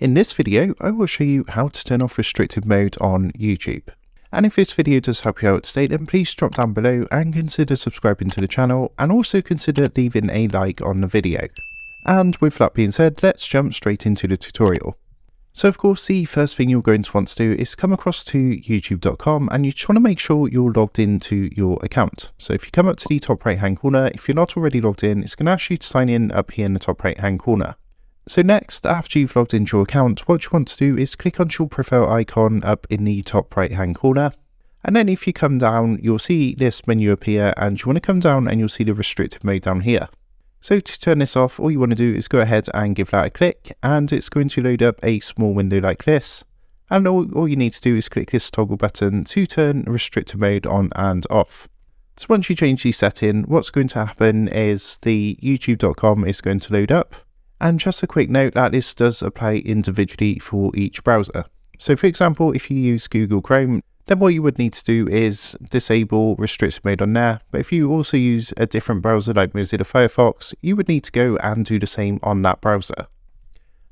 In this video, I will show you how to turn off restricted mode on YouTube. And if this video does help you out today, then please drop down below and consider subscribing to the channel, and also consider leaving a like on the video. And with that being said, let's jump straight into the tutorial. So of course, the first thing you're going to want to do is come across to youtube.com, and you just want to make sure you're logged into your account. So if you come up to the top right hand corner, if you're not already logged in, it's going to ask you to sign in up here in the top right hand corner. So next, after you've logged into your account, what you want to do is click on your profile icon up in the top right hand corner. And then if you come down, you'll see this menu appear, and you want to come down and you'll see the restricted mode down here. So to turn this off, all you want to do is go ahead and give that a click, and it's going to load up a small window like this. And all you need to do is click this toggle button to turn restricted mode on and off. So once you change the setting, what's going to happen is the youtube.com is going to load up. And just a quick note that this does apply individually for each browser. So for example, if you use Google Chrome, then what you would need to do is disable restricted mode on there. But if you also use a different browser like Mozilla Firefox, you would need to go and do the same on that browser.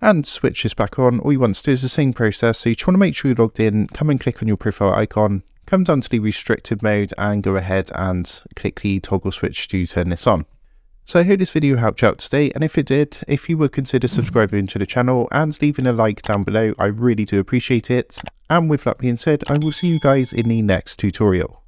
And to switch this back on, all you want to do is the same process. So you just want to make sure you're logged in, come and click on your profile icon, come down to the restricted mode, and go ahead and click the toggle switch to turn this on. So I hope this video helped you out today, and if it did, if you would consider subscribing to the channel and leaving a like down below, I really do appreciate it. And with that being said, I will see you guys in the next tutorial.